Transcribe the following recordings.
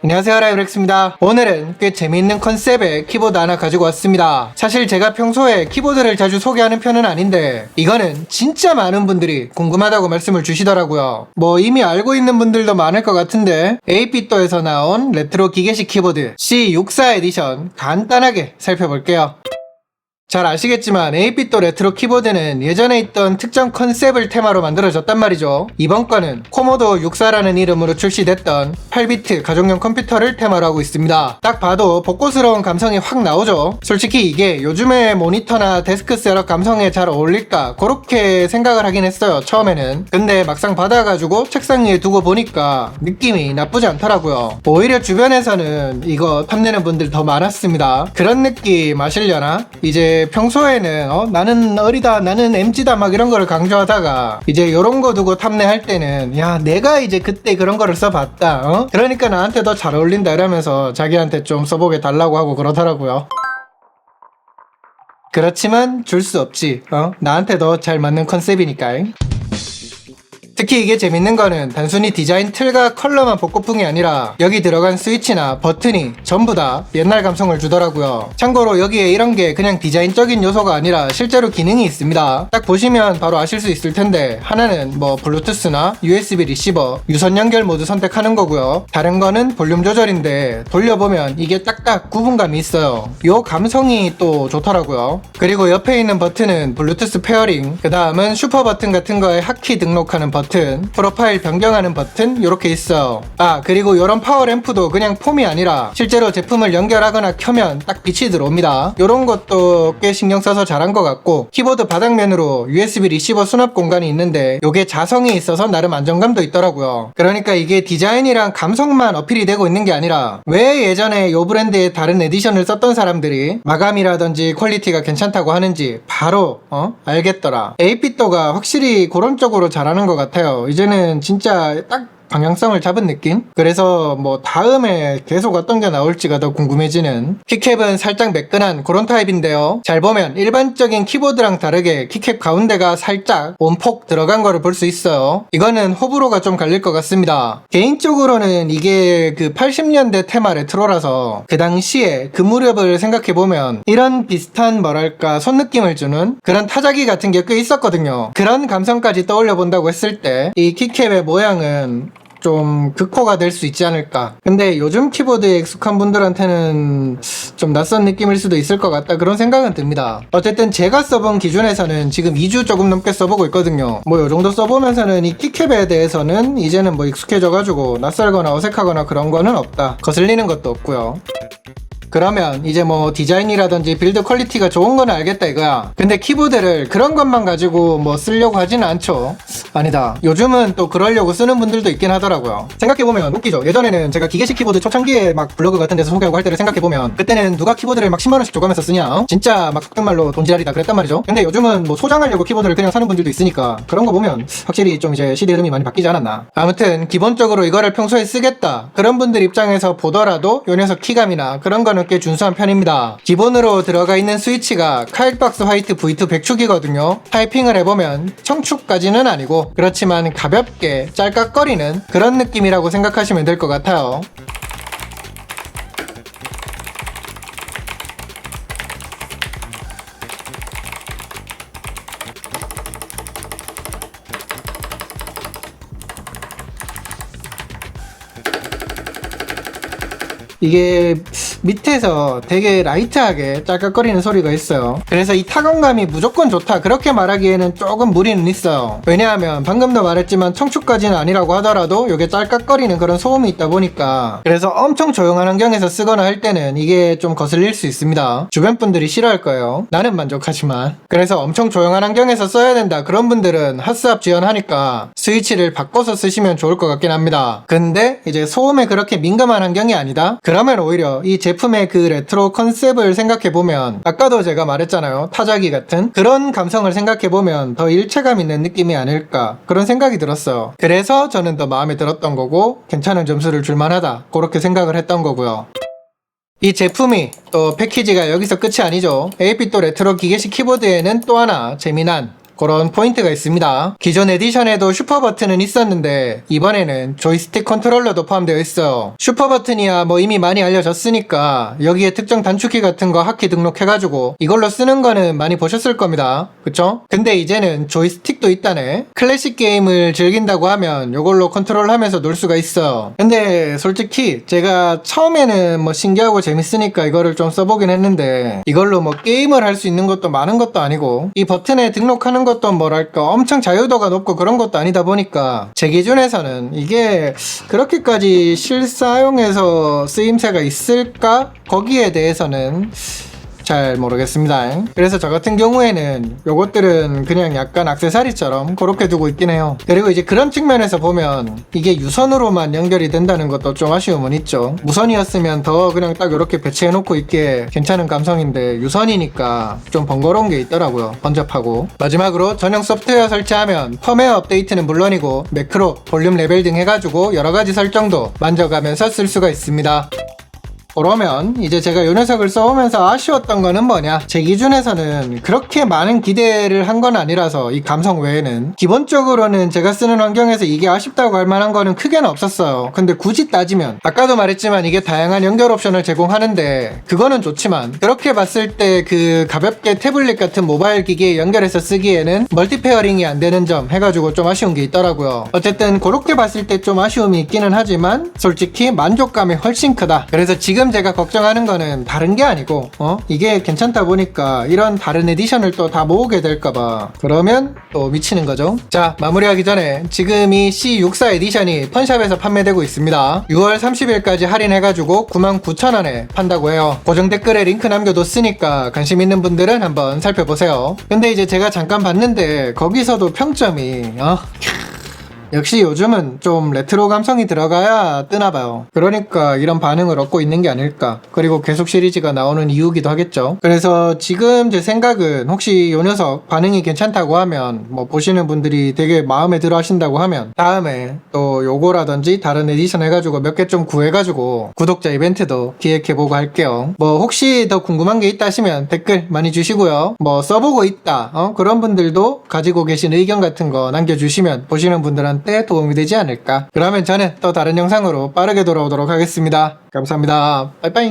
안녕하세요, 라이브렉스입니다. 오늘은 꽤 재미있는 컨셉의 키보드 하나 가지고 왔습니다. 사실 제가 평소에 키보드를 자주 소개하는 편은 아닌데 이거는 진짜 많은 분들이 궁금하다고 말씀을 주시더라고요. 뭐 이미 알고 있는 분들도 많을 것 같은데 에이피또에서 나온 레트로 기계식 키보드 C64 에디션 간단하게 살펴볼게요. 잘 아시겠지만 에이피또 레트로 키보드는 예전에 있던 특정 컨셉을 테마로 만들어졌단 말이죠. 이번 거는 코모도 64라는 이름으로 출시됐던 8비트 가정용 컴퓨터를 테마로 하고 있습니다. 딱 봐도 벚꽃스러운 감성이 확 나오죠. 솔직히 이게 요즘의 모니터나 데스크 셋업 감성에 잘 어울릴까 그렇게 생각을 하긴 했어요, 처음에는. 근데 막상 받아가지고 책상 위에 두고 보니까 느낌이 나쁘지 않더라고요. 오히려 주변에서는 이거 탐내는 분들 더 많았습니다. 그런 느낌 아시려나? 이제 평소에는 나는 어리다, 나는 MG다 막 이런 거를 강조하다가 이제 요런 거 두고 탐내할 때는 야, 내가 이제 그때 그런 거를 써봤다, 그러니까 나한테 더 잘 어울린다 이러면서 자기한테 좀 써보게 달라고 하고 그러더라고요. 그렇지만 줄 수 없지. 나한테 더 잘 맞는 컨셉이니까. 특히 이게 재밌는 거는 단순히 디자인 틀과 컬러만 복고풍이 아니라 여기 들어간 스위치나 버튼이 전부 다 옛날 감성을 주더라고요. 참고로 여기에 이런 게 그냥 디자인적인 요소가 아니라 실제로 기능이 있습니다. 딱 보시면 바로 아실 수 있을 텐데 하나는 뭐 블루투스나 USB 리시버, 유선 연결 모드 선택하는 거고요. 다른 거는 볼륨 조절인데 돌려보면 이게 딱딱 구분감이 있어요. 요 감성이 또 좋더라고요. 그리고 옆에 있는 버튼은 블루투스 페어링, 그 다음은 슈퍼 버튼 같은 거에 하키 등록하는 버튼, 프로파일 변경하는 버튼 이렇게 있어요. 그리고 이런 파워램프도 그냥 폼이 아니라 실제로 제품을 연결하거나 켜면 딱 빛이 들어옵니다. 이런 것도 꽤 신경 써서 잘한 것 같고, 키보드 바닥면으로 USB 리시버 수납 공간이 있는데 이게 자성이 있어서 나름 안정감도 있더라고요. 그러니까 이게 디자인이랑 감성만 어필이 되고 있는 게 아니라 왜 예전에 이 브랜드의 다른 에디션을 썼던 사람들이 마감이라든지 퀄리티가 괜찮다고 하는지 바로 알겠더라. 에이피또가 확실히 그런 쪽으로 잘하는 것 같아요. 이제는 진짜 딱 방향성을 잡은 느낌? 그래서 뭐 다음에 계속 어떤 게 나올지가 더 궁금해지는. 키캡은 살짝 매끈한 그런 타입인데요. 잘 보면 일반적인 키보드랑 다르게 키캡 가운데가 살짝 원폭 들어간 거를 볼 수 있어요. 이거는 호불호가 좀 갈릴 것 같습니다. 개인적으로는 이게 그 80년대 테마 레트로라서 그 당시에 그 무렵을 생각해보면 이런 비슷한 뭐랄까 손 느낌을 주는 그런 타자기 같은 게 꽤 있었거든요. 그런 감성까지 떠올려 본다고 했을 때 이 키캡의 모양은 좀 극호가 될 수 있지 않을까. 근데 요즘 키보드에 익숙한 분들한테는 좀 낯선 느낌일 수도 있을 것 같다, 그런 생각은 듭니다. 어쨌든 제가 써본 기준에서는 지금 2주 조금 넘게 써보고 있거든요. 뭐 요정도 써보면서는 이 키캡에 대해서는 이제는 뭐 익숙해져가지고 낯설거나 어색하거나 그런 거는 없다. 거슬리는 것도 없고요. 그러면 이제 뭐 디자인이라든지 빌드 퀄리티가 좋은 건 알겠다 이거야. 근데 키보드를 그런 것만 가지고 뭐 쓰려고 하지는 않죠. 아니다, 요즘은 또 그러려고 쓰는 분들도 있긴 하더라고요. 생각해보면 웃기죠. 예전에는 제가 기계식 키보드 초창기에 막 블로그 같은 데서 소개하고 할 때를 생각해보면 그때는 누가 키보드를 막 10만원씩 줘가면서 쓰냐, 진짜 막 속된 말로 돈지랄이다 그랬단 말이죠. 근데 요즘은 뭐 소장하려고 키보드를 그냥 사는 분들도 있으니까 그런 거 보면 확실히 좀 이제 시대 흐름이 많이 바뀌지 않았나. 아무튼 기본적으로 이거를 평소에 쓰겠다 그런 분들 입장에서 보더라도 요 녀석 키감이나 그런 거는 꽤 준수한 편입니다. 기본으로 들어가 있는 스위치가 카이박스 화이트 V2 100축이거든요. 타이핑을 해보면 청축까지는 아니고 그렇지만 가볍게 짤깍거리는 그런 느낌이라고 생각하시면 될 것 같아요. 이게 밑에서 되게 라이트하게 짤깍거리는 소리가 있어요. 그래서 이 타건감이 무조건 좋다 그렇게 말하기에는 조금 무리는 있어요. 왜냐하면 방금도 말했지만 청축까지는 아니라고 하더라도 이게 짤깍거리는 그런 소음이 있다 보니까. 그래서 엄청 조용한 환경에서 쓰거나 할 때는 이게 좀 거슬릴 수 있습니다. 주변 분들이 싫어할 거예요. 나는 만족하지만. 그래서 엄청 조용한 환경에서 써야 된다 그런 분들은 핫스압 지원하니까 스위치를 바꿔서 쓰시면 좋을 것 같긴 합니다. 근데 이제 소음에 그렇게 민감한 환경이 아니다? 그러면 오히려 이 제품의 그 레트로 컨셉을 생각해보면 아까도 제가 말했잖아요, 타자기 같은 그런 감성을 생각해보면 더 일체감 있는 느낌이 아닐까 그런 생각이 들었어요. 그래서 저는 더 마음에 들었던 거고 괜찮은 점수를 줄만하다 그렇게 생각을 했던 거고요. 이 제품이 또 패키지가 여기서 끝이 아니죠. 에이피또 레트로 기계식 키보드에는 또 하나 재미난 그런 포인트가 있습니다. 기존 에디션에도 슈퍼 버튼은 있었는데 이번에는 조이스틱 컨트롤러도 포함되어 있어요. 슈퍼 버튼이야 뭐 이미 많이 알려졌으니까 여기에 특정 단축키 같은 거 하키 등록해가지고 이걸로 쓰는 거는 많이 보셨을 겁니다. 그쵸? 근데 이제는 조이스틱도 있다네. 클래식 게임을 즐긴다고 하면 이걸로 컨트롤하면서 놀 수가 있어요. 근데 솔직히 제가 처음에는 뭐 신기하고 재밌으니까 이거를 좀 써보긴 했는데 이걸로 뭐 게임을 할 수 있는 것도 많은 것도 아니고 이 버튼에 등록하는 것도 뭐랄까 엄청 자유도가 높고 그런 것도 아니다 보니까 제 기준에서는 이게 그렇게까지 실사용에서 쓰임새가 있을까? 거기에 대해서는 잘 모르겠습니다. 그래서 저 같은 경우에는 요것들은 그냥 약간 액세서리처럼 그렇게 두고 있긴 해요. 그리고 이제 그런 측면에서 보면 이게 유선으로만 연결이 된다는 것도 좀 아쉬움은 있죠. 무선이었으면 더 그냥 딱 이렇게 배치해 놓고 있기에 괜찮은 감성인데 유선이니까 좀 번거로운 게 있더라고요. 번잡하고. 마지막으로 전용 소프트웨어 설치하면 펌웨어 업데이트는 물론이고 매크로, 볼륨 레벨 등 해가지고 여러가지 설정도 만져가면서 쓸 수가 있습니다. 그러면 이제 제가 이 녀석을 써오면서 아쉬웠던 거는 뭐냐, 제 기준에서는 그렇게 많은 기대를 한 건 아니라서 이 감성 외에는 기본적으로는 제가 쓰는 환경에서 이게 아쉽다고 할 만한 거는 크게는 없었어요. 근데 굳이 따지면 아까도 말했지만 이게 다양한 연결 옵션을 제공하는데 그거는 좋지만 그렇게 봤을 때 그 가볍게 태블릿 같은 모바일 기기에 연결해서 쓰기에는 멀티 페어링이 안 되는 점 해가지고 좀 아쉬운 게 있더라고요. 어쨌든 그렇게 봤을 때 좀 아쉬움이 있기는 하지만 솔직히 만족감이 훨씬 크다. 그래서 지금 제가 걱정하는 거는 다른 게 아니고 이게 괜찮다 보니까 이런 다른 에디션을 또 다 모으게 될까봐 그러면 또 미치는 거죠. 자, 마무리하기 전에 지금 이 C64 에디션이 펀샵에서 판매되고 있습니다. 6월 30일까지 할인해가지고 99,000원에 판다고 해요. 고정 댓글에 링크 남겨뒀으니까 관심 있는 분들은 한번 살펴보세요. 근데 이제 제가 잠깐 봤는데 거기서도 평점이 역시 요즘은 좀 레트로 감성이 들어가야 뜨나봐요. 그러니까 이런 반응을 얻고 있는 게 아닐까. 그리고 계속 시리즈가 나오는 이유기도 하겠죠. 그래서 지금 제 생각은 혹시 요 녀석 반응이 괜찮다고 하면 뭐 보시는 분들이 되게 마음에 들어 하신다고 하면 다음에 또 요거라든지 다른 에디션 해가지고 몇 개 좀 구해가지고 구독자 이벤트도 기획해보고 할게요. 뭐 혹시 더 궁금한 게 있다 하시면 댓글 많이 주시고요. 뭐 써보고 있다 그런 분들도 가지고 계신 의견 같은 거 남겨주시면 보시는 분들한테 도움이 되지 않을까. 그러면 저는 또 다른 영상으로 빠르게 돌아오도록 하겠습니다. 감사합니다. 빠이빠이.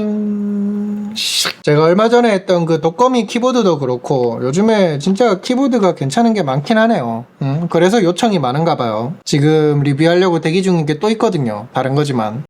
제가 얼마 전에 했던 그 독거미 키보드도 그렇고 요즘에 진짜 키보드가 괜찮은 게 많긴 하네요. 그래서 요청이 많은가 봐요. 지금 리뷰하려고 대기 중인 게 또 있거든요. 다른 거지만.